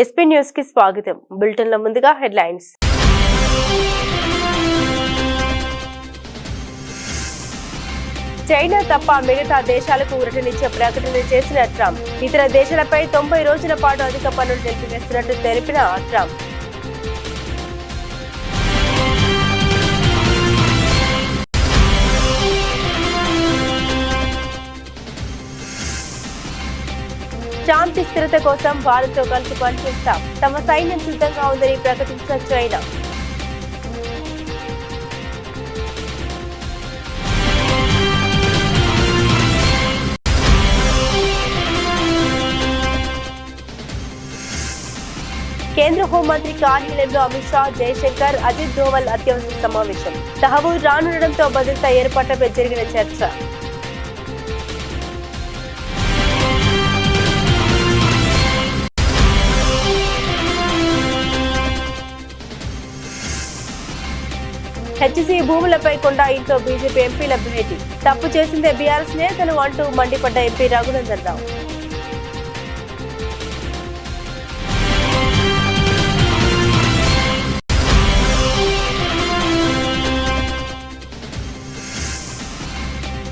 SP news కి స్వాగతం. Bulletin లో ముందుగా హెడ్లైన్స్. చైనా తప్ప మిగతా దేశాలకు ఊరటనిచ్చే ప్రకటన చేసిన ట్రంప్. ఇతర దేశాలపై 90 రోజుల పాటు అధిక పన్నులు నిలిపివేస్తున్నట్టు తెలిపిన ట్రంప్. శాంతి స్థిరత కోసం భారత్తో కలిసి పనిచేస్తాం. తమ సైన్యం సిద్ధంగా ఉందని ప్రకటించిన చైనా. కేంద్ర హోంమంత్రి కార్యాలయంలో అమిత్ షా, జయశంకర్, అజిత్ దోవల్ అత్యవసర సమావేశం. తహవూర్ రానుండడంతో భద్రతా ఏర్పాట్లపై జరిగిన చర్చ. హెచ్సీ భూములపై కొండా ఇంట్లో బీజేపీ ఎంపీల భేటీ. తప్పు చేసిందే బీఆర్ఎస్ నేతలు అంటూ మండిపడ్డ ఎంపీ రఘునందన్ రావు.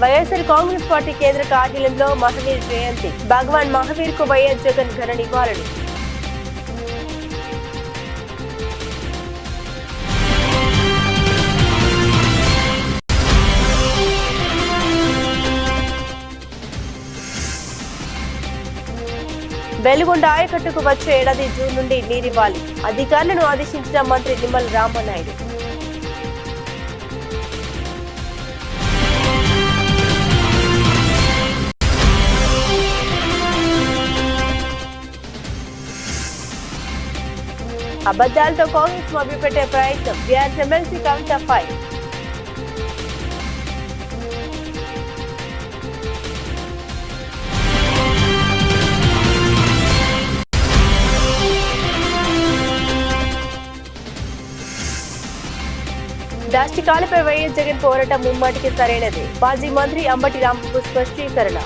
వైఎస్ఆర్ కాంగ్రెస్ పార్టీ కేంద్ర కార్యాలయంలో మహావీర్ జయంతి. భగవాన్ మహావీర్ కు వైఎస్ జగన్ ఘన నివాళులు. వెలుగొండ ఆయకట్టుకు వచ్చే ఏడాది జూన్ నుండి నీరివ్వాలి. అధికారులను ఆదేశించిన మంత్రి నిమ్మల రామనాయుడు. అబద్దాలతో కాంగ్రెస్ మభ్యపెట్టే ప్రయత్నం. బీఆర్ఎస్ ఎమ్మెల్సీ కవిత ఫైర్. దాష్టికాలపై వైఎస్ జగన్ పోరాటం ముమ్మాటికి సరైనది. మాజీ మంత్రి అంబటి రాంబాబు స్పష్టీకరణ.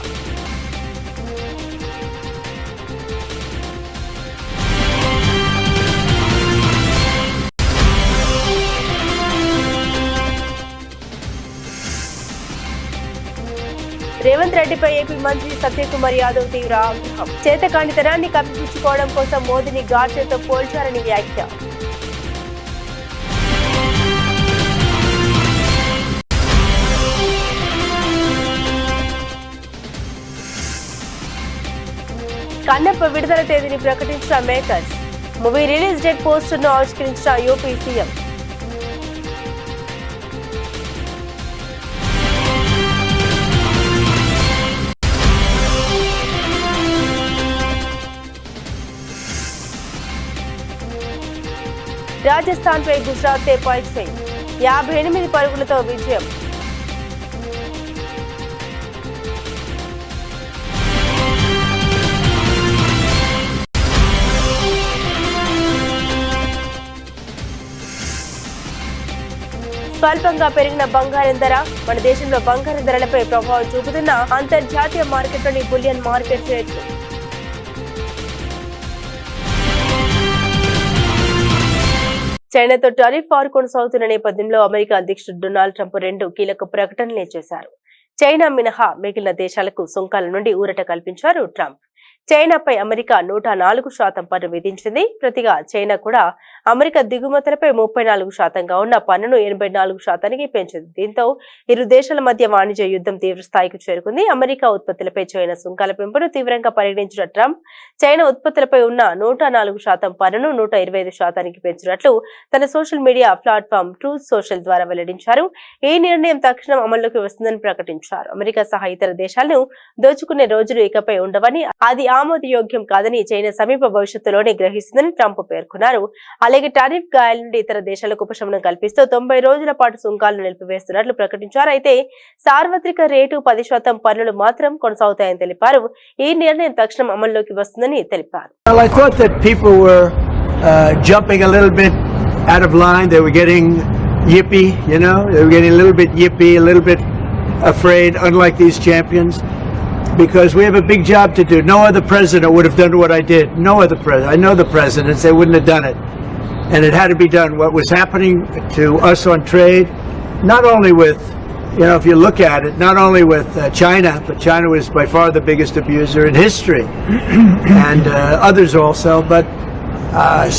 రేవంత్ రెడ్డిపై ఏపీ మంత్రి సత్యకుమార్ యాదవ్ తీవ్ర ఆగ్రహం. చేతకానితనాన్ని కప్పిపుచ్చుకోవడం కోసం మోదీని గాడ్సేతో పోల్చారని వ్యాఖ్య. కన్నప్ప విడుదల తేదీని ప్రకటించిన makers. Movie release date poster ను ఆవిష్కరించిన యూపీ సీఎం. రాజస్థాన్ పై గుజరాత్ పై 58 పరుగులతో విజయం. స్వల్పంగా పెరిగిన బంగారం ధర. మన దేశంలో బంగారం ధరలపై ప్రభావం చూపుతున్న అంతర్జాతీయ మార్కెట్లోని బులియన్ మార్కెట్ రేట్లు. చైనాతో టారిఫ్ వార్ కొనసాగుతున్న నేపథ్యంలో అమెరికా అధ్యక్షుడు డొనాల్డ్ ట్రంప్ 2 కీలక ప్రకటనలు చేశారు. చైనా మినహా మిగిలిన దేశాలకు సుంకాల నుండి ఊరట కల్పించారు ట్రంప్. చైనాపై అమెరికా 104% పన్ను విధించింది. ప్రతిగా చైనా కూడా అమెరికా దిగుమతులపై 34%గా ఉన్న పన్నును 84%కి పెంచింది. దీంతో ఇరు దేశాల మధ్య వాణిజ్య యుద్ధం తీవ్ర స్థాయికి చేరుకుంది. అమెరికా ఉత్పత్తులపై చైనా సుంకాల పెంపును తీవ్రంగా పరిగణించిన ట్రంప్ చైనా ఉత్పత్తులపై ఉన్న 104% పన్నును 125%కి పెంచినట్లు తన social media platform truth social ద్వారా వెల్లడించారు. ఈ నిర్ణయం తక్షణం అమల్లోకి వస్తుందని ప్రకటించారు. అమెరికా సహా ఇతర దేశాలను దోచుకునే రోజులు ఇకపై ఉండవని, అది ఆమోదయోగ్యం కాదని చైనా సమీప భవిష్యత్తులోనే గ్రహిస్తుందని ట్రంప్ పేర్కొన్నారు. అలాగే టారిఫ్ గాయాల నుండి ఇతర దేశాలకు ఉపశమనం కల్పిస్తూ 90 రోజుల పాటు సుంకాలను నిలిపివేస్తున్నట్లు ప్రకటించారు. అయితే సార్వత్రిక రేటు 10% పన్నులు మాత్రం కొనసాగుతాయని తెలిపారు. ఈ నిర్ణయం తక్షణం అమల్లోకి వస్తుందని తెలిపారు. yippy, you know, they were getting a little bit yippy, a little bit afraid, unlike these champions. because we have a big job to do. No other president would have done what I did. No other president. I know the presidents, they wouldn't have done it. And it had to be done. What was happening to us on trade, not only with, if you look at it, not only with China, but China was by far the biggest abuser in history, and others also, but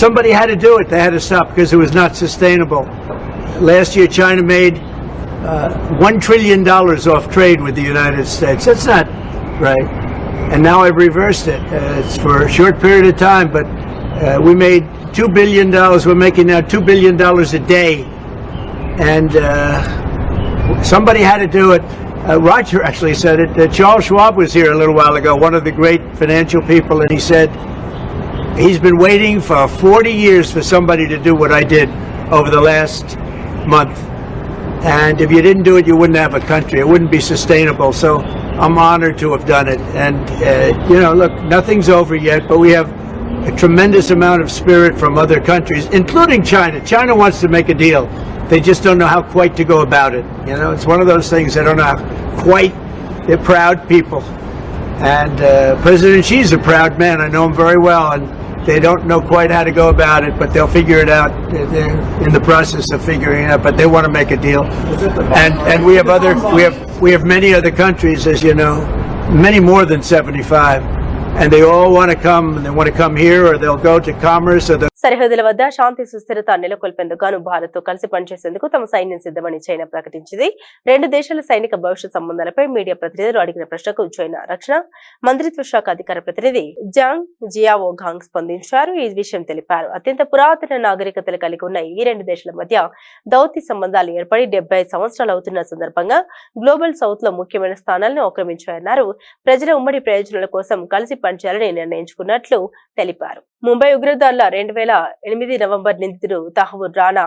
somebody had to do it. They had to stop because it was not sustainable. Last year, China made $1 trillion off trade with the United States. That's not right. And now I've reversed it. It's for a short period of time, but we made $2 billion. We're making now $2 billion a day. And somebody had to do it. Roger actually said it. Charles Schwab was here a little while ago, one of the great financial people, and he said he's been waiting for 40 years for somebody to do what I did over the last month. And if you didn't do it, you wouldn't have a country. It wouldn't be sustainable. So I'm honored to have done it. And, look, nothing's over yet, but we have a tremendous amount of spirit from other countries, including China. China wants to make a deal. They just don't know how quite to go about it. It's one of those things they don't know how quite. They're proud people. And President Xi's a proud man. I know him very well. And they don't know quite how to go about it, but they'll figure it out. They're in the process of figuring it out, but they want to make a deal. And we have many other countries, as you know, many more than 75, and they all want to come, and they want to come here, or they'll go to commerce, or సరిహద్దుల వద్ద శాంతి సుస్థిరత నెలకొల్పేందుకు భారత్ తో కలిసి పనిచేసేందుకు తమ సైన్యం సిద్ధమని China ప్రకటించింది. రెండు దేశాల సైనిక భవిష్యత్ సంబంధాలపై మీడియా ప్రతినిధులు అడిగిన ప్రశ్నకు చైనా రక్షణ మంత్రిత్వ శాఖ అధికార ప్రతినిధి జాంగ్ జియావోగాంగ్ స్పందించారు. ఈ విషయం తెలిపారు. అత్యంత పురాతన నాగరికతలు కలిగి ఉన్న ఈ రెండు దేశాల మధ్య దౌత్య సంబంధాలు ఏర్పడి 75 సంవత్సరాలు అవుతున్న సందర్భంగా గ్లోబల్ సౌత్ లో ముఖ్యమైన స్థానాలను ఆక్రమించాయన్నారు. ప్రజల ఉమ్మడి ప్రయోజనాల కోసం కలిసి పనిచేయాలని నిర్ణయించుకున్నట్లు తెలిపారు. ముంబై ఉగ్రదాడుల 2008 నవంబర్ నిందితుడు తహవూర్ రానా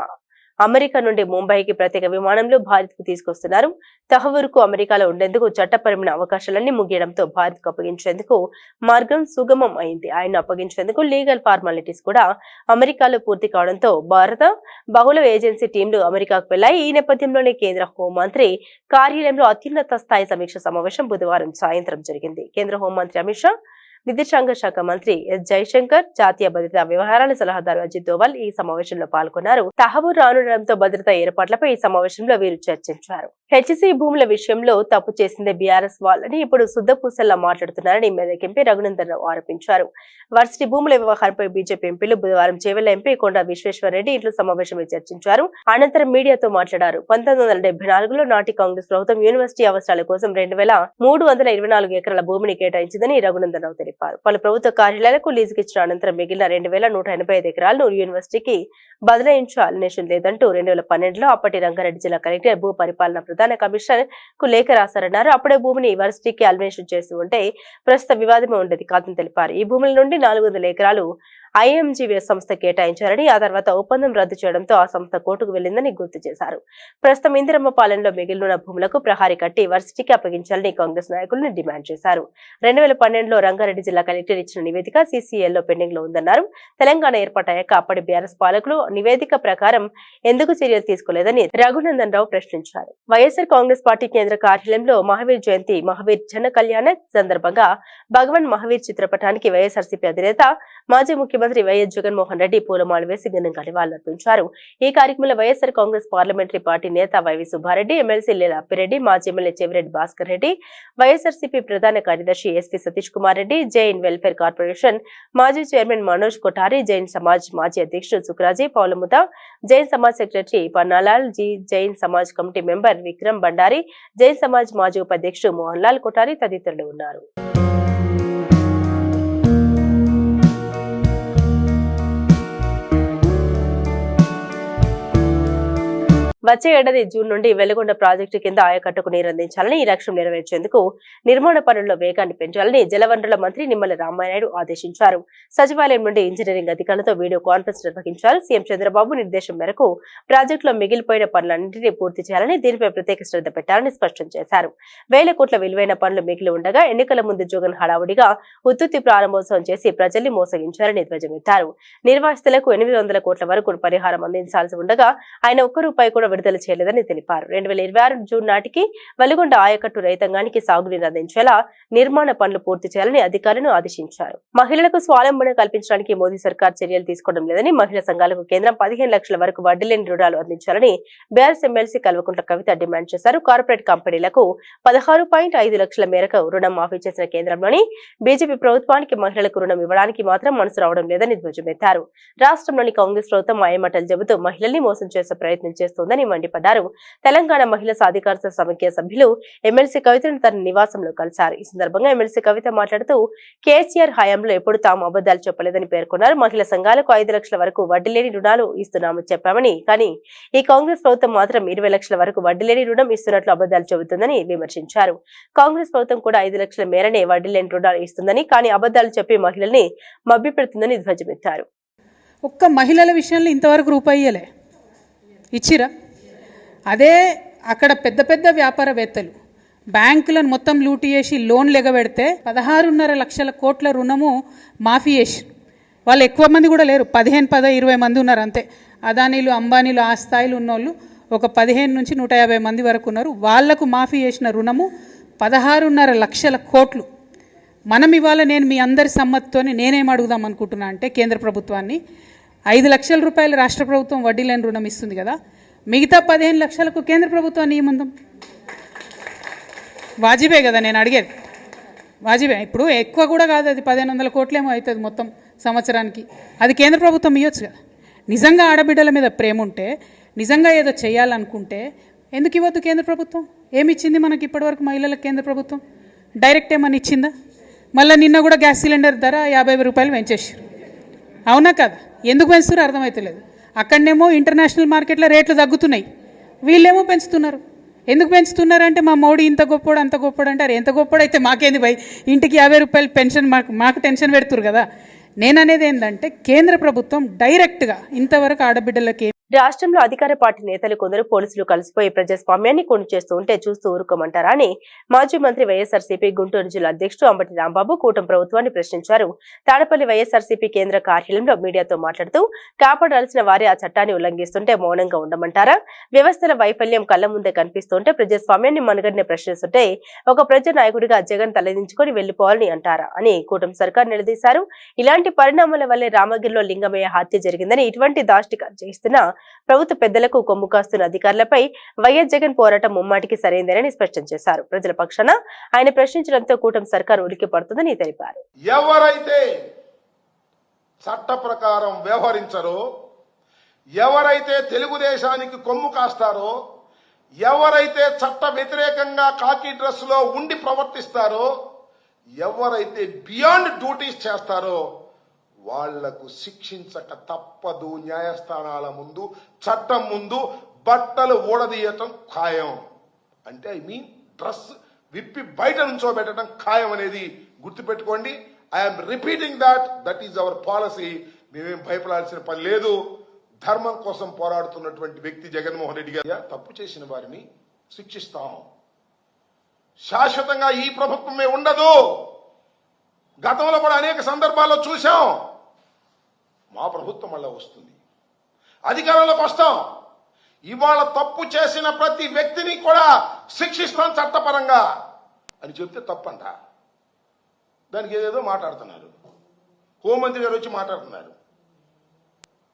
అమెరికా నుండి ముంబైకి ప్రత్యేక విమానంలో భారత్ కు తీసుకొస్తున్నారు. తహవూర్ కు అమెరికాలో ఉండేందుకు చట్టపరమైన అవకాశాలన్నీ ముగియడంతో భారత్ కు అప్పగించేందుకు మార్గం సుగమం అయింది. ఆయన అప్పగించేందుకు లీగల్ ఫార్మాలిటీస్ కూడా అమెరికాలో పూర్తి కావడంతో భారత బహుళ ఏజెన్సీ టీంలు అమెరికాకు వెళ్లాయి. ఈ నేపథ్యంలోనే కేంద్ర హోంమంత్రి కార్యాలయంలో అత్యున్నత స్థాయి సమీక్ష సమావేశం బుధవారం సాయంత్రం జరిగింది. కేంద్ర హోంమంత్రి అమిత్ షా, విదేశాంగ శాఖ మంత్రి ఎస్ జైశంకర్, జాతీయ భద్రతా వ్యవహారాల సలహాదారు అజిత్ దోవల్ ఈ సమావేశంలో పాల్గొన్నారు. తహవూర్ రానుండడంతో భద్రతా ఏర్పాట్లపై ఈ సమావేశంలో వీరు చర్చించారు. హెచ్సీ భూముల విషయంలో తప్పు చేసిందే బీఆర్ఎస్ వాళ్ళని ఇప్పుడు శుద్ధపూసల్లా మాట్లాడుతున్నారని మెదక్ ఎంపీ రఘునందన్ రావు ఆరోపించారు. వర్సిటీ భూముల వ్యవహారంపై బీజేపీ ఎంపీలు బుధవారం చేవెళ్ల ఎంపీ కొండ విశ్వేశ్వరరెడ్డి ఇంట్లో సమావేశంలో చర్చించారు. అనంతరం మీడియాతో మాట్లాడారు. 1974లో నాటి కాంగ్రెస్ ప్రభుత్వం యూనివర్సిటీ అవసరాల కోసం 2324 ఎకరాల భూమిని కేటాయించిందని రఘునందన్ రావు తెలిపారు. పలు ప్రభుత్వ కార్యాలయాలకు లీజుకిచ్చిన అనంతరం మిగిలిన 2185 ఎకరాలను యూనివర్సిటీకి బదలాయించాలనే లేదంటూ 2012లో అప్పటి రంగారెడ్డి జిల్లా కలెక్టర్ భూ పరిపాలన ప్రధాన కమిషనర్ కు లేఖ రాశారన్నారు. అప్పుడే భూమిని యూనివర్సిటీకి అల్మినేషన్ చేసి ఉంటే ప్రస్తుత వివాదమే ఉండేది కాదని తెలిపారు. ఈ భూముల నుండి 400 ఎకరాలు ఐఎంజీ సంస్థ కేటాయించారని, ఆ తర్వాత ఒప్పందం రద్దు చేయడంతో ఆ సంస్థ కోర్టుకు వెళ్లిందని గుర్తు చేశారు. ప్రస్తుతం ఇందిరమ్మ పాలనలో మిగిలిన భూములకు ప్రహారీ కట్టి వర్సిటీకి అప్పగించాలని కాంగ్రెస్ నాయకులను డిమాండ్ చేశారు. 2012లో రంగారెడ్డి జిల్లా కలెక్టర్ ఇచ్చిన నివేదిక సీసీఎల్లో పెండింగ్ లో ఉందన్నారు. తెలంగాణ ఏర్పాటయ్యాక అప్పటి బీఆర్ఎస్ పాలకులు నివేదిక ప్రకారం ఎందుకు చర్యలు తీసుకోలేదని రఘునందన్ రావు ప్రశ్నించారు. వైఎస్ఆర్ కాంగ్రెస్ పార్టీ కేంద్ర కార్యాలయంలో మహావీర్ జయంతి మహావీర్ జన కళ్యాణ సందర్భంగా భగవాన్ మహావీర్ చిత్రపటానికి వైఎస్ఆర్సీపీ అధినేత మాజీ ముఖ్యమంత్రి వైఎస్ జగన్మోహన్ రెడ్డి పూలమాల వేసి ఘనంగా నివాళులర్పించారు. ఈ కార్యక్రమంలో వైఎస్ఆర్ కాంగ్రెస్ పార్లమెంటరీ పార్టీ నేత వైవి సుబ్బారెడ్డి, ఎమ్మెల్సీ లీలా అప్పిరెడ్డి, మాజీ ఎమ్మెల్యే చెవిరెడ్డి భాస్కర్ రెడ్డి, వైఎస్ఆర్సీపీ ప్రధాన కార్యదర్శి ఎస్పీ సతీష్ కుమార్ రెడ్డి, జైన్ వెల్ఫేర్ కార్పొరేషన్ మాజీ చైర్మన్ మనోజ్ కొఠారి, జైన్ సమాజ్ మాజీ అధ్యక్షుడు Sukraji Paulamutha, Jain Samaj secretary Pannalal ji, Jain Samaj committee member Vikram Bandari, Jain Samaj మాజీ ఉపాధ్యక్షుడు మోహన్ లాల్ కొఠారి తదితరులు ఉన్నారు. వచ్చే ఏడాది జూన్ నుండి వెలుగొండ ప్రాజెక్టు కింద ఆయకట్టుకు నీరందించాలని, ఈ లక్ష్యం నెరవేర్చేందుకు నిర్మాణ పనుల్లో వేగాన్ని పెంచాలని జలవనరుల మంత్రి నిమ్మల రామానాయుడు ఆదేశించారు. సచివాలయం నుండి ఇంజనీరింగ్ అధికారులతో వీడియో కాన్ఫరెన్స్ నిర్వహించారు. సీఎం చంద్రబాబు నిర్దేశం మేరకు ప్రాజెక్టులో మిగిలిపోయిన పనులన్నింటినీ పూర్తి చేయాలని, దీనిపై ప్రత్యేక శ్రద్ధ పెట్టాలని స్పష్టం చేశారు. 1000 కోట్ల విలువైన పనులు మిగిలి ఉండగా ఎన్నికల ముందు జగన్ హడావుడిగా ఉత్తుత్తి ప్రారంభోత్సవం చేసి ప్రజల్ని మోసగించారని ధ్వజమెత్తారు. నిర్వాసితులకు 800 కోట్ల వరకు పరిహారం అందించాల్సి ఉండగా ఆయన ఒక్క రూపాయి కూడా విడుదల చేయలేదని తెలిపారు. 2026 జూన్ నాటికి వెలుగొండ ఆయకట్టు రైతాంగానికి సాగునీరు అందించేలా నిర్మాణ పనులు పూర్తి చేయాలని అధికారులను ఆదేశించారు. మహిళలకు స్వావలంబన కల్పించడానికి మోదీ సర్కార్ చర్యలు తీసుకోవడం లేదని, మహిళా సంఘాలకు కేంద్రం 15 లక్షల వరకు వడ్డీ లేని రుణాలు అందించాలని BRS MLC Kalvakuntla Kavitha demand చేశారు. కార్పొరేట్ కంపెనీలకు 16.5 లక్షల మేరకు రుణం మాఫీ చేసిన కేంద్రంలోని బీజేపీ ప్రభుత్వానికి మహిళలకు రుణం ఇవ్వడానికి మాత్రం మనసు రావడం లేదని ధ్వజమెత్తారు. రాష్ట్రంలోని కాంగ్రెస్ ప్రభుత్వం మాయమాటలు చెబుతూ మహిళల్ని మోసం చేసే ప్రయత్నం చేస్తోందని మండిపడ్డారు. తెలంగాణ మహిళా సాధికారత సమైక్య సభ్యులు ఎమ్మెల్సీ కవితను తన నివాసంలో కలిశారు. ఈ సందర్భంగా ఎమ్మెల్సీ కవిత మాట్లాడుతూ కేసీఆర్ హయాంలో ఎప్పుడు తాము అబద్దాలు చెప్పలేదని పేర్కొన్నారు. మహిళా సంఘాలకు 5 లక్షల వరకు వడ్డీ లేని రుణాలు ఇస్తున్నామని చెప్పామని, కానీ ఈ కాంగ్రెస్ ప్రభుత్వం మాత్రం 20 లక్షల వరకు వడ్డీ లేని రుణం ఇస్తున్నట్లు అబద్దాలు చెబుతుందని విమర్శించారు. కాంగ్రెస్ ప్రభుత్వం కూడా 5 లక్షల మేరనే వడ్డీ లేని రుణాలు ఇస్తుందని, కానీ అబద్దాలు చెప్పి మహిళల్ని మభ్యపెడుతుందని ధ్వజమెత్తారు. ఒక్క మహిళల విషయంలో ఇంతవరకు రూపాయి ఇయ్యలే, ఇచ్చిరా? అదే అక్కడ పెద్ద పెద్ద వ్యాపారవేత్తలు బ్యాంకులను మొత్తం లూటీ చేసి లోన్లు ఎగబెడితే 16.5 లక్షల కోట్ల రుణము మాఫీ చేసి, వాళ్ళు ఎక్కువ మంది కూడా లేరు, 15-20 మంది ఉన్నారు అంతే. అదానీలు అంబానీలు ఆ స్థాయిలు ఉన్నోళ్ళు ఒక 15 నుంచి 150 మంది వరకు ఉన్నారు. వాళ్లకు మాఫీ చేసిన రుణము 16.5 లక్షల కోట్లు. మనం ఇవాళ నేను మీ అందరి సమ్మతితోనే నేనేం అడుగుదాం అనుకుంటున్నా అంటే, కేంద్ర ప్రభుత్వాన్ని 5 లక్షల రూపాయలు రాష్ట్ర ప్రభుత్వం వడ్డీ లేని రుణం ఇస్తుంది కదా, మిగతా 15 లక్షలకు కేంద్ర ప్రభుత్వాన్ని ఏముందాం? వాజిబే కదా నేను అడిగేది, వాజిబే. ఇప్పుడు ఎక్కువ కూడా కాదు, అది 1500 కోట్లేమో అవుతుంది మొత్తం సంవత్సరానికి. అది కేంద్ర ప్రభుత్వం ఇవ్వచ్చు కదా. నిజంగా ఆడబిడ్డల మీద ప్రేమ ఉంటే, నిజంగా ఏదో చేయాలనుకుంటే ఎందుకు ఇవ్వద్దు కేంద్ర ప్రభుత్వం? ఏమి ఇచ్చింది మనకి ఇప్పటివరకు మహిళలకు కేంద్ర ప్రభుత్వం? డైరెక్ట్ ఏమని ఇచ్చిందా? మళ్ళీ నిన్న కూడా గ్యాస్ సిలిండర్ ధర 50 రూపాయలు పెంచేసారు, అవునా కదా? ఎందుకు పెంచుతారో అర్థమవుతలేదు. అక్కడనేమో ఇంటర్నేషనల్ మార్కెట్లో రేట్లు తగ్గుతున్నాయి, వీళ్ళేమో పెంచుతున్నారు. ఎందుకు పెంచుతున్నారు అంటే, మా మోడీ ఇంత గొప్పోడు అంత గొప్పోడు అంటారు. ఎంత గొప్పోడైతే మాకేంది భయ్, ఇంటికి 50 రూపాయలు పెన్షన్ మాకు టెన్షన్ పెడుతురు కదా. నేననేది ఏంటంటే, కేంద్ర ప్రభుత్వం డైరెక్ట్గా ఇంతవరకు ఆడబిడ్డలకి రాష్ట్రంలో అధికార పార్టీ నేతలు కొందరు పోలీసులు కలిసిపోయి ప్రజాస్వామ్యాన్ని కొను చేస్తూ ఉంటే చూస్తూ ఊరుకోమంటారా అని మాజీ మంత్రి వైఎస్ఆర్సీపీ గుంటూరు జిల్లా అధ్యక్షుడు అంబటి రాంబాబు కూటమి ప్రభుత్వాన్ని ప్రశ్నించారు. తాడపల్లి వైఎస్ఆర్సీపీ కేంద్ర కార్యాలయంలో మీడియాతో మాట్లాడుతూ, కాపాడాల్సిన వారే ఆ చట్టాన్ని ఉల్లంఘిస్తుంటే మౌనంగా ఉండమంటారా? వ్యవస్థల వైఫల్యం కళ్ల ముందే కనిపిస్తుంటే ప్రజాస్వామ్యాన్ని మనగడిని ప్రశ్నిస్తుంటే ఒక ప్రజా నాయకుడిగా జగన్ తలదించుకొని వెళ్లిపోవాలని అంటారా అని కూటమి సర్కార్ నిలదీశారు. ఇలాంటి పరిణామాల వల్లే రామగిరిలో లింగమయ్య హత్య జరిగిందని, ఇటువంటి దాష్టిక చేస్తున్న ప్రభుత్వ పెద్దలకు కొమ్ము కాస్తున్న అధికారులపై వైఎస్ జగన్ పోరాటం ముమ్మాటికి సరైందేనని స్పష్టం చేశారు. ప్రజల పక్షాన ఆయన ప్రశ్నించడంతో కూటమి సర్కారు ఉలిక్కి పడుతుందని తెలిపారు. ఎవరైతే చట్ట ప్రకారం వ్యవహరించరో, ఎవరైతే తెలుగుదేశానికి కొమ్ము కాస్తారో, ఎవరైతే చట్ట వ్యతిరేకంగా కాకి డ్రెస్ లో ఉండి ప్రవర్తిస్తారో, ఎవరైతే బియాండ్ డ్యూటీస్ చేస్తారో వాళ్లకు శిక్షించక తప్పదు. న్యాయస్థానాల ముందు, చట్టం ముందు బట్టలు ఊడదీయటం ఖాయం. అంటే డ్రెస్ విప్పి బయట నుంచోబెట్టడం ఖాయం అనేది గుర్తుపెట్టుకోండి. I'm repeating that is our policy. మేమేం భయపడాల్సిన పని లేదు. ధర్మం కోసం పోరాడుతున్నటువంటి వ్యక్తి జగన్మోహన్ రెడ్డి గారు. తప్పు చేసిన వారిని శిక్షిస్తాం. శాశ్వతంగా ఈ ప్రభుత్వమే ఉండదు. గతంలో కూడా అనేక సందర్భాల్లో చూశాం. మా ప్రభుత్వం మళ్ళా వస్తుంది, అధికారంలోకి వస్తాం. ఇవాళ తప్పు చేసిన ప్రతి వ్యక్తిని కూడా శిక్షిస్తాం చట్టపరంగా అని చెప్తే తప్పంట. దానికి ఏదేదో మాట్లాడుతున్నారు. హోంమంత్రి గారు వచ్చి మాట్లాడుతున్నారు.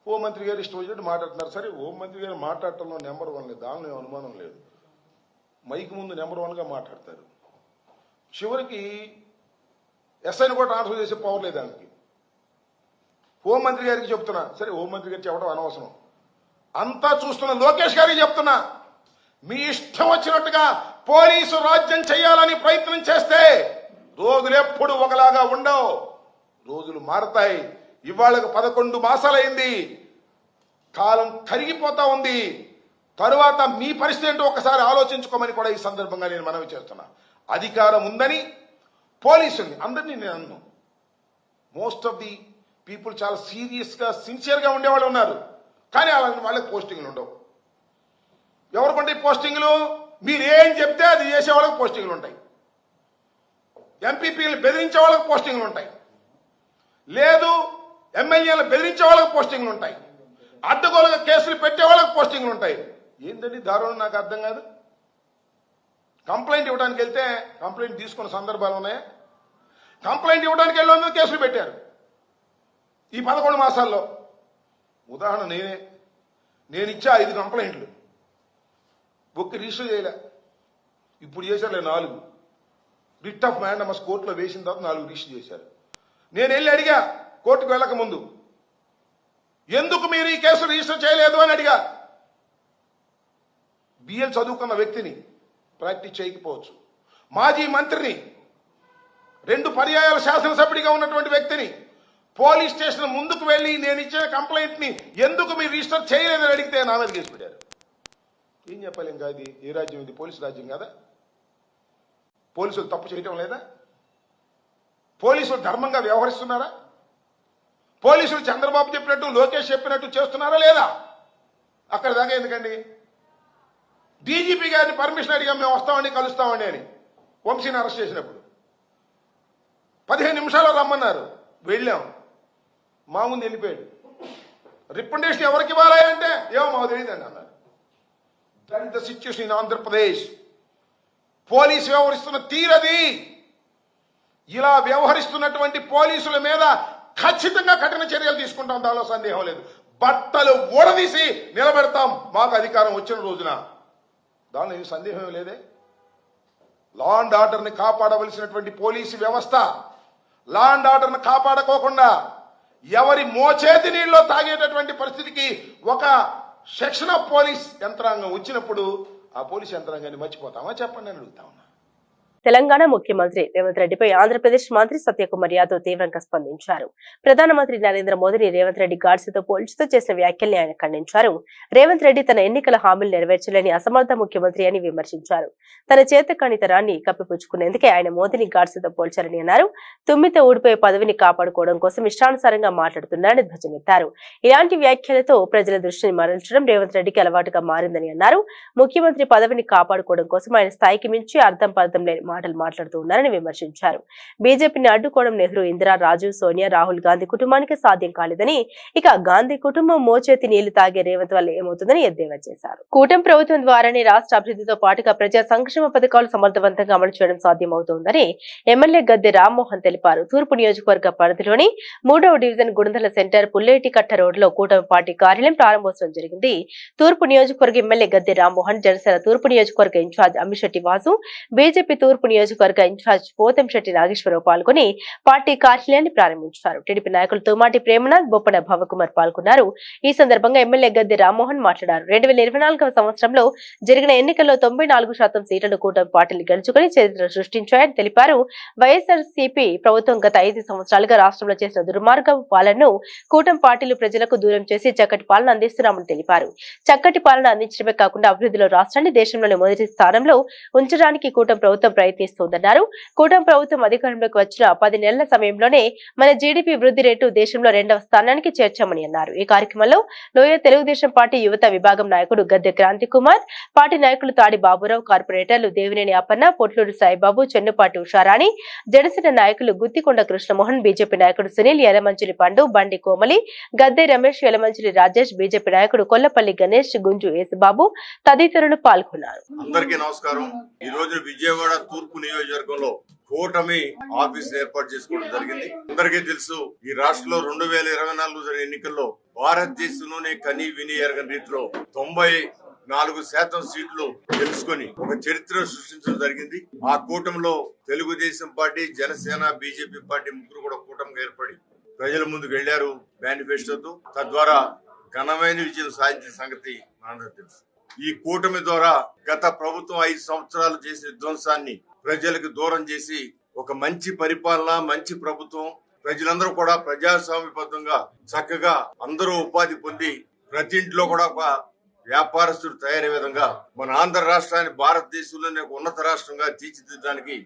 హోంమంత్రి గారు ఇష్టం వచ్చినట్టు మాట్లాడుతున్నారు. సరే, హోంమంత్రి గారు మాట్లాడటంలో నెంబర్ 1 లేదు, దానిలో అనుమానం లేదు. మైక్ ముందు నెంబర్ 1గా మాట్లాడతారు. చివరికి ఎస్ఐని కూడా ట్రాన్స్ఫర్ చేసే పవర్ లేదు దానికి. హోంమంత్రి గారికి చెప్తున్నా, సరే హోంమంత్రి గారికి చెప్పడం అనవసరం, అంతా చూస్తున్న లోకేష్ గారికి చెప్తున్నా, మీ ఇష్టం వచ్చినట్టుగా పోలీసు రాజ్యం చేయాలని ప్రయత్నం చేస్తే రోజులు ఎప్పుడు ఒకలాగా ఉండవు. రోజులు మారతాయి. ఇవాళకు 11 మాసాలైంది. కాలం కరిగిపోతా ఉంది. తరువాత మీ పరిస్థితి ఏంటో ఒకసారి ఆలోచించుకోమని కూడా ఈ సందర్భంగా నేను మనవి చేస్తున్నా. అధికారం ఉందని పోలీసుని అందరినీ నేను అన్ను. మోస్ట్ ఆఫ్ ది పీపుల్ చాలా సీరియస్ గా, సిన్సియర్ గా ఉండేవాళ్ళు ఉన్నారు. కానీ అలాంటి వాళ్ళకి పోస్టింగ్లు ఉండవు. ఎవరికంటే పోస్టింగ్లు? మీరు ఏం చెప్తే అది చేసే వాళ్ళకి పోస్టింగ్లు ఉంటాయి. ఎంపీపీలు బెదిరించే వాళ్ళకి పోస్టింగ్లు ఉంటాయి. లేదు, ఎమ్మెల్యేలు బెదిరించే వాళ్ళకి పోస్టింగ్లు ఉంటాయి. అడ్డగోలుగా కేసులు పెట్టే వాళ్ళకి పోస్టింగ్లు ఉంటాయి. ఏంటండి దారుణం నాకు అర్థం కాదు. కంప్లైంట్ ఇవ్వడానికి వెళ్తే కంప్లైంట్ తీసుకున్న సందర్భాలు ఉన్నాయా? కంప్లైంట్ ఇవ్వడానికి వెళ్ళి కేసులు పెట్టారు ఈ 11 మాసాల్లో. ఉదాహరణ నేను ఇచ్చా 5 కంప్లైంట్లు, ఒక్క రిజిస్టర్ చేయలే. ఇప్పుడు చేశారులే 4. రిట్ ఆఫ్ మ్యాండమస్ కోర్టులో వేసిన తర్వాత 4 రిజిస్టర్ చేశారు. నేను వెళ్ళి అడిగా కోర్టుకు వెళ్ళక ముందు, ఎందుకు మీరు ఈ కేసు రిజిస్టర్ చేయలేదు అని అడిగా. బిఎల్ చదువుకున్న వ్యక్తిని, ప్రాక్టీస్ చేయకపోవచ్చు, మాజీ మంత్రిని, 2 పర్యాయాల శాసనసభ్యుడిగా ఉన్నటువంటి వ్యక్తిని పోలీస్ స్టేషన్ ముందుకు వెళ్లి నేను ఇచ్చిన కంప్లైంట్ ని ఎందుకు మీరు రిజిస్టర్ చేయలేదని అడిగితే నా మీద కేసు పెట్టారు. ఏం చెప్పాలి ఇంకా? ఇది ఏ రాజ్యం? ఇది పోలీసు రాజ్యం కదా? పోలీసులు తప్పు చేయటం లేదా? పోలీసులు ధర్మంగా వ్యవహరిస్తున్నారా? పోలీసులు చంద్రబాబు చెప్పినట్టు, లోకేష్ చెప్పినట్టు చేస్తున్నారా లేదా? అక్కడ దాకా ఎందుకండి? డీజీపీ గారిని పర్మిషన్ అడిగా, మేము వస్తామండి, కలుస్తామండి అని వంశీని అరెస్ట్ చేసినప్పుడు 15 నిమిషాల్లో రమ్మన్నారు, వెళ్ళాం, మా ముందు వెళ్ళిపోయాడు. రికమెండేషన్ ఎవరికి ఇవ్వాలి అంటే ఏమో మాకు తెలియదండి అన్నారు. That is the situation in Andhra Pradesh. Police వ్యవహరిస్తున్న తీరది. ఇలా వ్యవహరిస్తున్నటువంటి పోలీసుల మీద ఖచ్చితంగా కఠిన చర్యలు తీసుకుంటాం, దానిలో సందేహం లేదు. బట్టలు ఊడదీసి నిలబెడతాం మాకు అధికారం వచ్చిన రోజున, దానిలో ఏం సందేహం లేదే. లా అండ్ ఆర్డర్ ని కాపాడవలసినటువంటి పోలీసు వ్యవస్థ లా అండ్ ఆర్డర్ ని కాపాడుకోకుండా ఎవరి మోచేతి నీళ్ళలో తాగేటటువంటి పరిస్థితికి ఒక సెక్షన్ ఆఫ్ పోలీస్ యంత్రాంగం వచ్చినప్పుడు ఆ పోలీస్ యంత్రాంగాన్ని మర్చిపోతామా చెప్పండి అని అడుగుతా ఉన్నా. తెలంగాణ ముఖ్యమంత్రి రేవంత్ రెడ్డిపై ఆంధ్రప్రదేశ్ మంత్రి సత్యకుమార్ యాదవ్ తీవ్రంగా స్పందించారు. ప్రధానమంత్రి నరేంద్ర మోదీని రేవంత్ రెడ్డి గాడ్సేతో పోల్చుతూ చేసిన వ్యాఖ్యల్ని ఆయన ఖండించారు. రేవంత్ రెడ్డి తన ఎన్నికల హామీలు నెరవేర్చలేని అసమర్థ ముఖ్యమంత్రి అని విమర్శించారు. తన చేతకాని తరాన్ని కప్పిపుచ్చుకునేందుకే ఆయన మోదీని గాడ్సేతో పోల్చారని అన్నారు. తుమ్మితో ఊడిపోయే పదవిని కాపాడుకోవడం కోసం ఇష్టానుసారంగా మాట్లాడుతున్నారని ధ్వజమెత్తారు. ఇలాంటి వ్యాఖ్యలతో ప్రజల దృష్టిని మరల్చడం రేవంత్ రెడ్డికి అలవాటుగా మారిందని అన్నారు. ముఖ్యమంత్రి పదవిని కాపాడుకోవడం కోసం ఆయన స్థాయికి మించి అర్థం పర్థం లేని మాటలు మాట్లాడుతూ ఉన్నారని విమర్శించారు. బీజేపీని అడ్డుకోవడం నెహ్రూ, ఇందిరా, రాజీవ్, సోనియా, రాహుల్ గాంధీ కుటుంబానికి సాధ్యం కాలేదని, ఇక గాంధీ కుటుంబం మోచేతి నీళ్లు తాగే రేవంత్ వల్ల ఏమవుతుందని ఎద్దేవా చేశారు. కూటమి ప్రభుత్వం ద్వారానే రాష్ట్ర అభివృద్ధితో పాటుగా ప్రజా సంక్షేమ పథకాలు సమర్థవంతంగా అమలు చేయడం సాధ్యమవుతోందని ఎమ్మెల్యే గద్దె రామ్మోహన్ తెలిపారు. తూర్పు నియోజకవర్గ పరిధిలోని 3వ డివిజన్ గుణదల సెంటర్ పుల్లేటికట్ట రోడ్లో కూటమి పార్టీ కార్యాలయం ప్రారంభోత్సవం జరిగింది. తూర్పు నియోజకవర్గ ఎమ్మెల్యే గద్దె రామ్మోహన్, జనసేన తూర్పు నియోజకవర్గ ఇన్ఛార్జ్ అమ్మిశెట్టి వాసు, బీజేపీ తూర్పు నియోజకవర్గ ఇన్ఛార్జ్ పోతంశెట్టి నాగేశ్వరరావు పాల్గొని పార్టీ కార్యాలయాన్ని ప్రారంభించారు. టీడీపీ నాయకులు తోమాటి ప్రేమనాథ్, బొప్పన భవకుమార్ పాల్గొన్నారు. ఈ సందర్భంగా ఎమ్మెల్యే గద్దె రామ్మోహన్ మాట్లాడారు. 2024వ సంవత్సరంలో జరిగిన ఎన్నికల్లో 94% సీట్లను కూటమి పార్టీలు గెలుచుకుని చరిత్ర సృష్టించాయని తెలిపారు. వైఎస్ఆర్సీపీ ప్రభుత్వం గత 5 సంవత్సరాలుగా రాష్ట్రంలో చేసిన దుర్మార్గ పాలనను కూటమి పార్టీలు ప్రజలకు దూరం చేసి చక్కటి పాలన అందిస్తున్నామని తెలిపారు. చక్కటి పాలన అందించడమే కాకుండా అభివృద్ధిలో రాష్ట్రాన్ని దేశంలోని మొదటి స్థానంలో ఉంచడానికి కూటమి ప్రభుత్వం ప్రయత్నిస్తోందన్నారు. కూటమి ప్రభుత్వం అధికారంలోకి వచ్చిన 10 నెలల సమయంలోనే మన జీడీపీ వృద్ధి రేటు దేశంలో 2వ స్థానానికి చేర్చామని అన్నారు. ఈ కార్యక్రమంలో లోయ తెలుగుదేశం పార్టీ యువత విభాగం నాయకుడు గద్దె క్రాంతి కుమార్, పార్టీ నాయకులు తాడి బాబురావు, కార్పొరేటర్లు దేవినేని అప్పన్న, పొట్లూరు సాయిబాబు, చెన్నుపాటి ఉషారాణి, జనసేన నాయకులు గుత్తికొండ కృష్ణమోహన్, బీజేపీ నాయకుడు సునీల్, యలమంచిలి పండు, బండి కోమలి, గద్దె రమేష్, యలమంచిలి రాజేష్, బీజేపీ నాయకుడు కొల్లపల్లి గణేష్, గుంజు యేసుబాబు తదితరులు పాల్గొన్నారు. అందరికీ నమస్కారం. ఈ రోజు విజయవాడ తూర్పు నియోజకవర్గంలో కూటమి ఆఫీస్ ఏర్పాటు చేసుకోవడం జరిగింది. అందరికీ తెలుసు, ఈ రాష్ట్రంలో 2024 జరిగిన ఎన్నికల్లో భారతదేశంలోనే కనీ విని ఎరగని రీతిలో 94% సీట్లు గెలుచుకొని ఒక చరిత్ర సృష్టించడం జరిగింది. ఆ కూటమిలో Telugu Desam party, Janasena, BJP party ముగ్గురు కూడా కూటమిగా ఏర్పడి ప్రజల ముందుకు వెళ్లారు మేనిఫెస్టోతో. తద్వారా ఘనమైన విజయం సాధించిన సంగతి మనందరికీ తెలుసు. ఈ కూటమి ద్వారా గత ప్రభుత్వం 5 సంవత్సరాలు చేసిన విధ్వంసాన్ని ప్రజలకు దూరం చేసి ఒక మంచి పరిపాలన, మంచి ప్రభుత్వం, ప్రజలందరూ కూడా ప్రజాస్వామ్యబద్ధంగా చక్కగా అందరూ ఉపాధి పొంది ప్రతి ఇంట్లో కూడా ఒక వ్యాపారస్తుడు తయారయ్యే విధంగా మన ఆంధ్ర రాష్ట్రాన్ని భారతదేశంలోనే ఒక ఉన్నత రాష్ట్రంగా తీర్చిదిద్దడానికి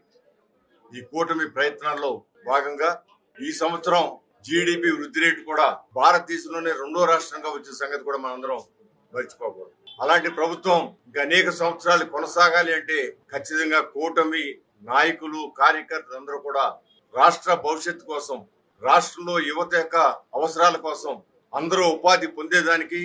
ఈ కూటమి ప్రయత్నాల్లో భాగంగా ఈ సంవత్సరం జీడీపీ వృద్ధి రేటు కూడా భారతదేశంలోనే 2వ రాష్ట్రంగా వచ్చిన సంగతి కూడా మనందరం మర్చిపోకూడదు. అలాంటి ప్రభుత్వం ఇంకా అనేక సంవత్సరాలు కొనసాగాలి అంటే ఖచ్చితంగా కూటమి నాయకులు, కార్యకర్తలు అందరూ కూడా రాష్ట్ర భవిష్యత్తు కోసం, రాష్ట్రంలో యువత యొక్క అవసరాల కోసం, అందరూ ఉపాధి పొందేదానికి,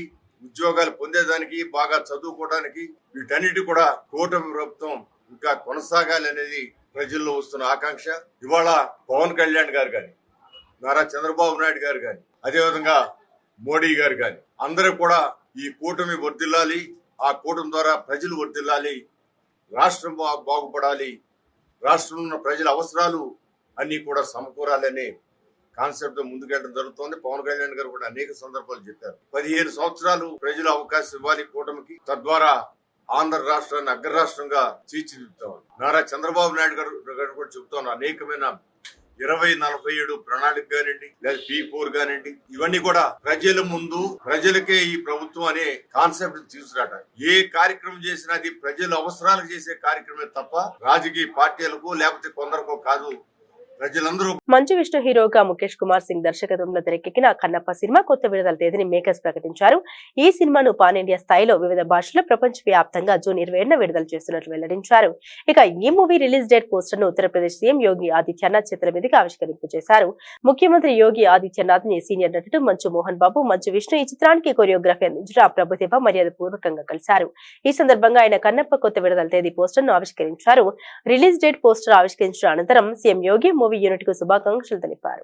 ఉద్యోగాలు పొందేదానికి, బాగా చదువుకోవడానికి, వీటన్నిటి కూడా కూటమి ప్రభుత్వం ఇంకా కొనసాగాలి అనేది ప్రజల్లో వస్తున్న ఆకాంక్ష. ఇవాళ పవన్ కళ్యాణ్ గారు కానీ, నారా చంద్రబాబు నాయుడు గారు కానీ, అదేవిధంగా మోడీ గారు కానీ అందరూ కూడా ఈ కూటమి వర్ధిల్లాలి, ఆ కూటమి ద్వారా ప్రజలు వర్ధిల్లాలి, రాష్ట్రం బాగుపడాలి, రాష్ట్రంలో ఉన్న ప్రజల అవసరాలు అన్ని కూడా సమకూరాలని కాన్సెప్ట్ తో ముందుకెళ్ళడం జరుగుతోంది. పవన్ కళ్యాణ్ గారు కూడా అనేక సందర్భాలు చెప్పారు. 15 సంవత్సరాలు ప్రజలు అవకాశం ఇవ్వాలి కూటమికి, తద్వారా ఆంధ్ర రాష్ట్రాన్ని అగ్ర రాష్ట్రంగా తీర్చిదిద్దాం. నారా చంద్రబాబు నాయుడు గారు కూడా చెబుతున్నారు, అనేకమైన 2047 ప్రణాళిక కానివ్వండి, లేదా P4 కానివ్వండి, ఇవన్నీ కూడా ప్రజల ముందు ప్రజలకే ఈ ప్రభుత్వం అనే కాన్సెప్ట్ తీసుకురాట. ఏ కార్యక్రమం చేసినా అది ప్రజల అవసరాలకు చేసే కార్యక్రమే తప్ప రాజకీయ పార్టీలకు లేకపోతే కొందరికో కాదు. ప్రజలందరూ. మంచు విష్ణు హీరోగా ముఖేష్ కుమార్ సింగ్ దర్శకత్వంలో తెరకెక్కిన కన్నప్ప సినిమా కొత్త విడుదల తేదీని మేకర్స్ ప్రకటించారు. ఈ సినిమాను పాన్ ఇండియా స్థాయిలో వివిధ భాషల్లో ప్రపంచ వ్యాప్తంగా జూన్ 27న విడుదల చేస్తున్నట్లు వెల్లడించారు. ఇక ఈ మూవీ రిలీజ్ డేట్ పోస్టర్ ను ఉత్తరప్రదేశ్ సీఎం యోగి ఆదిత్యనాథ్ చేతుల మీదుగా ఆవిష్కరింపజేశారు. ముఖ్యమంత్రి యోగి ఆదిత్యనాథ్ ని సీనియర్ నటుడు మంచు మోహన్ బాబు, మంచు విష్ణు ఈ చిత్రానికి కొరియోగ్రఫీ అందించిన ప్రభుదేవ మర్యాద పూర్వకంగా కలిశారు. ఈ సందర్భంగా ఆయన కన్నప్ప కొత్త విడుదల తేదీ పోస్టర్ ను ఆవిష్కరించారు. రిలీజ్ డేట్ పోస్టర్ ఆవిష్కరించిన అనంతరం సీఎం యోగి మూవీ యూనిట్ కు శుభాకాంక్షలు తెలిపారు.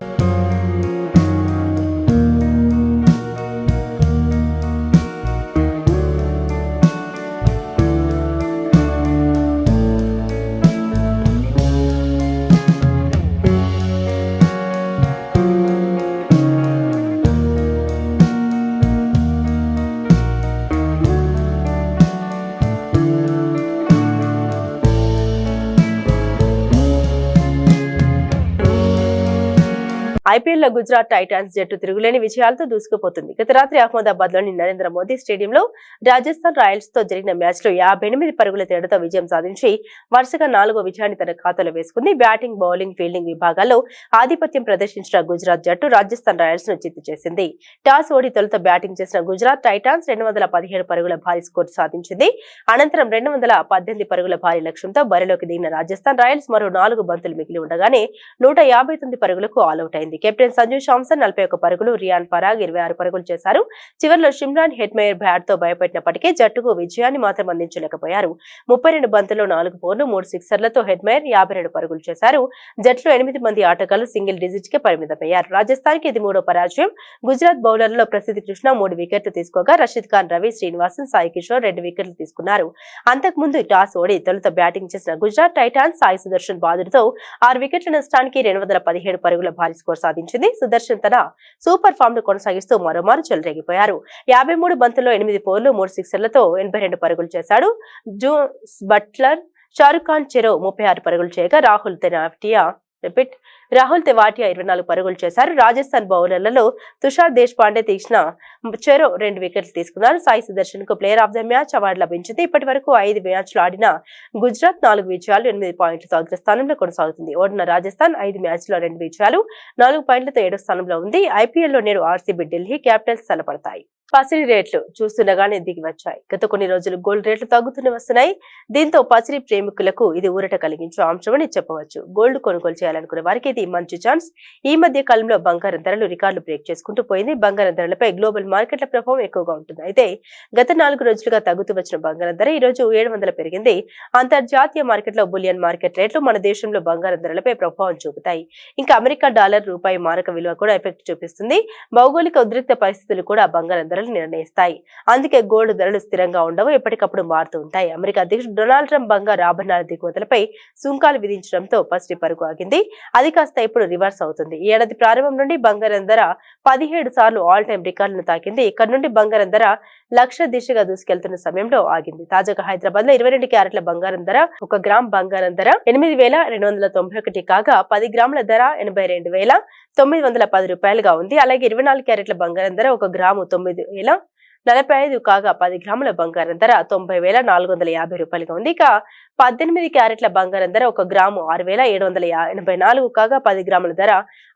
ఐపీఎల్ లో గుజరాత్ టైటాన్స్ జట్టు తిరుగులేని విజయాలతో దూసుకుపోతుంది. గత రాత్రి అహ్మదాబాద్ లోని నరేంద్ర మోదీ స్టేడియంలో రాజస్థాన్ రాయల్స్ తో జరిగిన మ్యాచ్ లో 58 పరుగుల తేడాతో విజయం సాధించి వరుసగా 4వ విజయాన్ని తన ఖాతాలో వేసుకుంది. బ్యాటింగ్, బౌలింగ్, ఫీల్డింగ్ విభాగాల్లో ఆధిపత్యం ప్రదర్శించిన గుజరాత్ జట్టు రాజస్థాన్ రాయల్స్ ను చిత్తు చేసింది. టాస్ ఓడి తొలుత బ్యాటింగ్ చేసిన గుజరాత్ టైటాన్స్ 217 పరుగుల భారీ స్కోర్ సాధించింది. అనంతరం 218 పరుగుల భారీ లక్ష్యంతో బరిలోకి దిగిన రాజస్థాన్ రాయల్స్ మరో 4 బంతులు మిగిలి ఉండగానే 159 పరుగులకు ఆలౌట్ అయింది. కెప్టెన్ సంజు శాంసన్ 41 పరుగులు, రియాన్ పరాగ్ 26 పరుగులు చేశారు. చివరిలో షిమ్రాన్ హెట్మేయర్ బ్యాట్ తో భయపెట్టినప్పటికీ జట్టుకు విజయాన్ని మాత్రం అందించలేకపోయారు. 32 బంతుల్లో 4 4లు, 3 సిక్సర్లతో హెట్మేయర్ 52 పరుగులు చేశారు. జట్టులో 8 మంది ఆటగాళ్లు సింగిల్ డిజిట్ కి పరిమితమయ్యారు. రాజస్థాన్ కి ఇది 3వ పరాజయం. గుజరాత్ బౌలర్లలో ప్రసిద్ధి కృష్ణ 3 వికెట్లు తీసుకోగా రషీద్ ఖాన్, రవి, శ్రీనివాసన్, సాయి కిషోర్ 2 వికెట్లు తీసుకున్నారు. అంతకుముందు టాస్ ఓడి తొలుత బ్యాటింగ్ చేసిన గుజరాత్ టైటాన్స్ సాయి సుదర్శన్ బాదుడుతో 6 వికెట్ల నష్టానికి 217 పరుగుల భారీ స్కోర్ సాధించింది. సుదర్శన్ తన సూపర్ ఫామ్ ను కొనసాగిస్తూ మరోమారు చెలరేగిపోయారు. 53 బంతుల్లో 8 4లు, 3 సిక్సర్లతో 82 పరుగులు చేశాడు. జోస్ బట్లర్, షారుఖ్ ఖాన్ చెరో 36 పరుగులు చేయగా రాహుల్ తెవాటియా 24 పరుగులు చేశారు. రాజస్థాన్ బౌలర్లలో తుషార్ దేశ్ పాండే, తీక్షణ చెరో 2 వికెట్లు తీసుకున్నారు. సాయి సుదర్శన్ కు player of the match award లభించింది. ఇప్పటి వరకు 5 మ్యాచ్లు ఆడిన గుజరాత్ 4 విజయాలు, 8 పాయింట్లతో అగ్రస్థానంలో కొనసాగుతుంది. ఓడిన రాజస్థాన్ 5 మ్యాచ్ల్లో 2 విజయాలు, 4 పాయింట్లతో 7వ స్థానంలో ఉంది. ఐపీఎల్ లో నేడు ఆర్సీబీ, ఢిల్లీ క్యాపిటల్స్ తలపడతాయి. పసిడి రేట్లు చూస్తుండగానే దిగి వచ్చాయి. గత కొన్ని రోజులు గోల్డ్ రేట్లు తగ్గుతూనే వస్తున్నాయి. దీంతో పసిడి ప్రేమికులకు ఇది ఊరట కలిగించే అంశమని చెప్పవచ్చు. గోల్డ్ కొనుగోలు చేయాలనుకునే వారికి ఇది మంచి ఛాన్స్. ఈ మధ్య కాలంలో బంగారం ధరలు రికార్డులు బ్రేక్ చేసుకుంటూ పోయింది. బంగారం ధరలపై గ్లోబల్ మార్కెట్ల ప్రభావం ఎక్కువగా ఉంటుంది. అయితే గత 4 రోజులుగా తగ్గుతూ వచ్చిన బంగారం ధర ఈ రోజు 700 పెరిగింది. అంతర్జాతీయ మార్కెట్లో బులియన్ మార్కెట్ రేట్లు మన దేశంలో బంగారం ధరలపై ప్రభావం చూపుతాయి. ఇంకా అమెరికా డాలర్, రూపాయి మారక విలువ కూడా ఎఫెక్ట్ చూపిస్తుంది. భౌగోళిక ఉద్రిక్త పరిస్థితులు కూడా బంగారం ధరలు నిర్ణయిస్తాయి. అందుకే గోల్డ్ ధరలు స్థిరంగా ఉండవు, ఎప్పటికప్పుడు మారుతూ ఉంటాయి. అమెరికా అధ్యక్షుడు డొనాల్డ్ ట్రంప్ బంగారు ఆభరణాల దిగుమతులపై సుంకాలు విధించడంతో పసిడి పరుగు ఆగింది. అది కాస్త ఇప్పుడు రివర్స్ అవుతుంది. ఈ ఏడాది ప్రారంభం నుండి బంగారం ధర 17 సార్లు ఆల్ టైమ్ రికార్డులను తాకింది. ఇక్కడ నుండి బంగారం ధర 1,00,000 దిశగా దూసుకెళ్తున్న సమయంలో ఆగింది. తాజాగా హైదరాబాద్ లో 22 క్యారెట్ల బంగారం ధర 1 గ్రామ్ బంగారం ధర 8,291 కాగా 10 గ్రాముల ధర 82,910 రూపాయలుగా ఉంది. అలాగే 24 క్యారెట్ల బంగారం ధర 1 గ్రాము 9,045 కాగా 10 గ్రాముల బంగారం ధర 90,450 రూపాయలుగా ఉంది. ఇక 18 క్యారెట్ల బంగారం ధర 1 గ్రాము 6,784 కాగా 10 గ్రాముల ధర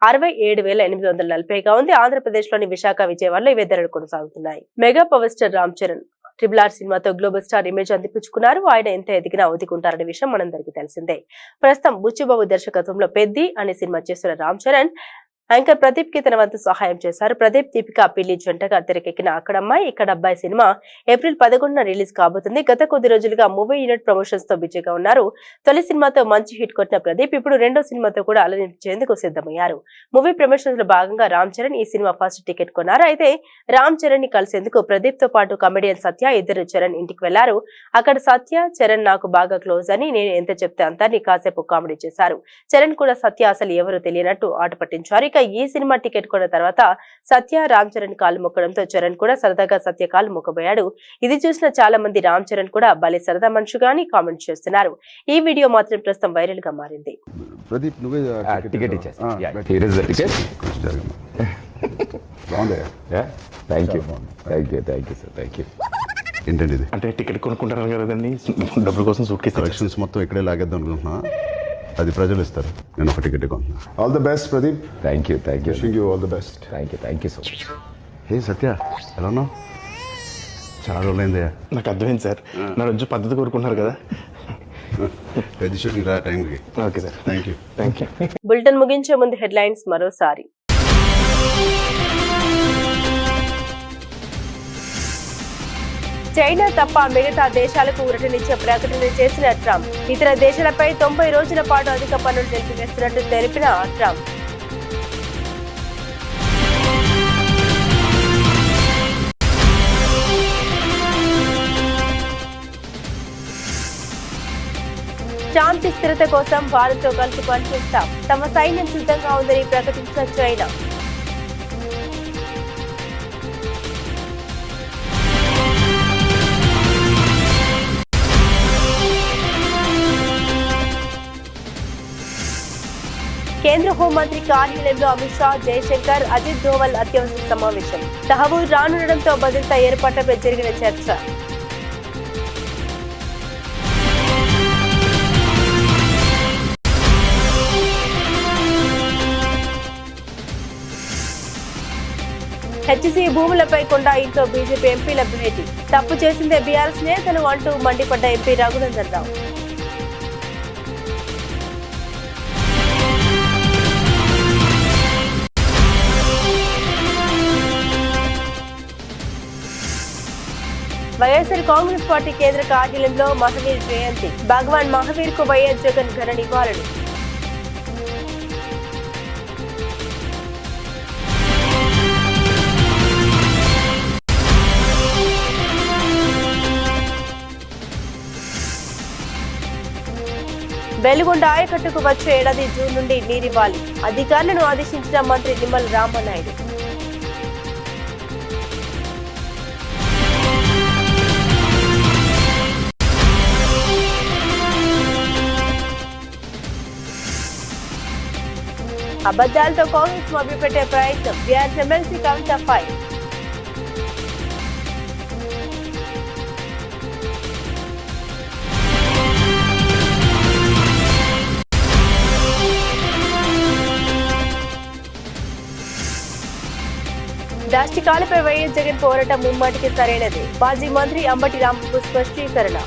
67,840గా ఉంది. ఆంధ్రప్రదేశ్ లోని విశాఖ, విజయవాడలో ఇవే ధరలు కొనసాగుతున్నాయి. Mega power star Ram Charan RRR సినిమాతో గ్లోబల్ స్టార్ ఇమేజ్ అందిపుచ్చుకున్నారు. ఆయన ఎంత ఎదిగినా ఒదిగుంటారనే విషయం మనందరికీ తెలిసిందే. ప్రస్తుతం బుచ్చిబాబు దర్శకత్వంలో పెద్ది అనే సినిమా చేస్తున్న రామ్ చరణ్ యాంకర్ ప్రదీప్ కి తన వంతు సహాయం చేశారు. ప్రదీప్, దీపిక పెళ్లి జంటగా తెరకెక్కిన అక్కడమ్మాయి ఇక్కడ అబ్బాయి సినిమా ఏప్రిల్ 11న రిలీజ్ కాబోతుంది. గత కొద్ది రోజులుగా మూవీ యూనిట్ ప్రమోషన్స్ తో బిజీగా ఉన్నారు. తొలి సినిమాతో మంచి హిట్ కొట్టిన ప్రదీప్ ఇప్పుడు రెండో సినిమాతో కూడా అలరించేందుకు సిద్ధమయ్యారు. మూవీ ప్రమోషన్స్ లో భాగంగా రామ్ చరణ్ ఈ సినిమా ఫస్ట్ టికెట్ కొన్నారు. అయితే రామ్ చరణ్ ని కలిసేందుకు ప్రదీప్ తో పాటు కమెడియన్ సత్య ఇద్దరు చరణ్ ఇంటికి వెళ్లారు. అక్కడ సత్య, చరణ్ నాకు బాగా క్లోజ్ అని, నేను ఎంత చెప్తే అంతా కాసేపు కామెడీ చేశారు. చరణ్ కూడా సత్య అసలు ఎవరు తెలియనట్టు ఆట పట్టించారు. ఇక ఈ సినిమా టికెట్ కొన్న తర్వాత సత్య, రామ్ చరణ్ కాలు మొక్కడంతో చరణ్ కూడా సరదాగా సత్య కాలు మొక్కబోయాడు. ఇది చూసిన చాలా మంది రామ్ చరణ్ కూడా భలే సరదా మనుషుగాని కామెంట్ చేస్తున్నారు. ఈ వీడియో మాత్రం ప్రస్తుతం వైరల్ గా మారింది. ప్రదీప్ నువ్వే టికెట్ ఇచ్చేస్తా. Here is the ticket. Thank you sir. Thank you. ఏంటండి ఇది? అంటే టికెట్ కొనుక్కుంటారు కదండి, డబ్బుల కోసం సూట్ కేసు కలెక్షన్స్ మొత్తం ఇక్కడే లాగేద్దాం అనుకుంటున్నా. అది ప్రజలు ఇస్తారు, నేను ఒక టికెట్ కొంటున్నా. All the best Pradeep. Thank you. Wishing you all the best. Thank you so much. Hey Satya, ఎలా ఉన్నావు? చాలా రోజులైందయ్యా. నాకు అర్థమైంది సార్, నా రోజు పద్ధతి కోరుకుంటున్నారు కదా. పెద్ద షూటింగ్ రా టైంకి. Okay sir, thank you. Bulletin ముగించే ముందు హెడ్లైన్స్ మరోసారి. చైనా తప్ప మిగతా దేశాలకు ఊరటనిచ్చే ప్రకటన చేసిన ట్రంప్. ఇతర దేశాలపై 90 రోజుల పాటు అధిక పన్నులు నిలిపివేస్తున్నట్టు తెలిపిన ట్రంప్. శాంతి స్థిరత కోసం భారత్ తో కలిసి పనిచేస్తాం. తమ సైన్యం సిద్ధంగా ఉందని ప్రకటించిన చైనా. కేంద్ర హోంమంత్రి కార్యాలయంలో అమిత్ షా, జయశంకర్, అజిత్ దోవల్ అత్యవసర సమావేశం. తహబూర్ రానుండడంతో భద్రతా ఏర్పాట్లపై జరిగిన చర్చ. హెచ్సీ భూములపై కొండా ఇంట్లో బీజేపీ ఎంపీల భేటీ. తప్పు చేసిందే బీఆర్ఎస్ నేతలు అంటూ మండిపడ్డ ఎంపీ రఘునందన్ రావు. వైఎస్ఆర్ కాంగ్రెస్ పార్టీ కేంద్ర కార్యాలయంలో మహావీర్ జయంతి. భగవాన్ మహావీర్ కు వైఎస్ జగన్ ఘన నివాళులు. వెలుగొండ ఆయకట్టుకు వచ్చే ఏడాది జూన్ నుండి నీరివ్వాలి. అధికారులను ఆదేశించిన మంత్రి నిమ్మల రామనాయుడు. అబద్దాలతో కాంగ్రెస్ మభ్యపెట్టే ప్రయత్నం. బీఆర్ఎస్ ఎమ్మెల్సీ కవిత ఫైర్. దాష్టికాలపై వైఎస్ జగన్ పోరాటం ముమ్మాటికి సరైనదే. మాజీ మంత్రి అంబటి రాంబాబు స్పష్టీకరణ.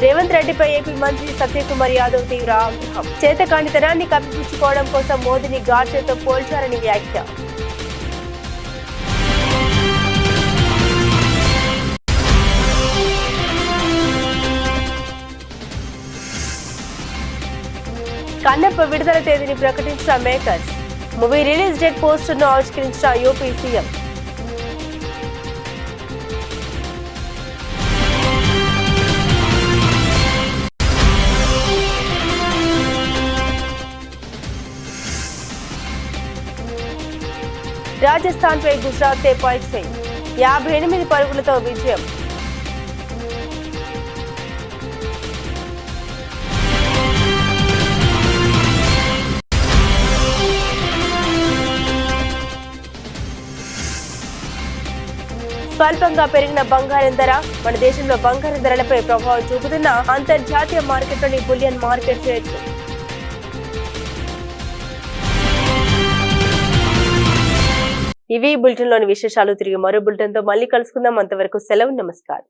రేవంత్ రెడ్డిపై ఏపీ మంత్రి సత్యకుమార్ యాదవ్ తీవ్ర ఆగ్రహం. చేతకానితనాన్ని కప్పిపుచ్చుకోవడం కోసం మోదీని గాడ్సేతో పోల్చారని వ్యాఖ్య. కన్నప్ప విడుదల తేదీని ప్రకటించిన మేకర్స్. మూవీ రిలీజ్ డేట్ పోస్టర్ను ఆవిష్కరించిన యూపీ సీఎం. రాజస్థాన్ పై గుజరాత్ పై 58 పరుగులతో విజయం. స్వల్పంగా పెరిగిన బంగారం ధర. మన దేశంలో బంగారం ధరలపై ప్రభావం చూపుతున్న అంతర్జాతీయ మార్కెట్లోని బులియన్ మార్కెట్ రేట్లు. ఇవి బులెటిన్ లోని విశేషాలు. తిరిగి మరో బులెటిన్ తో మళ్ళీ కలుసుకుందాం. అంతవరకు సెలవు. నమస్కారం.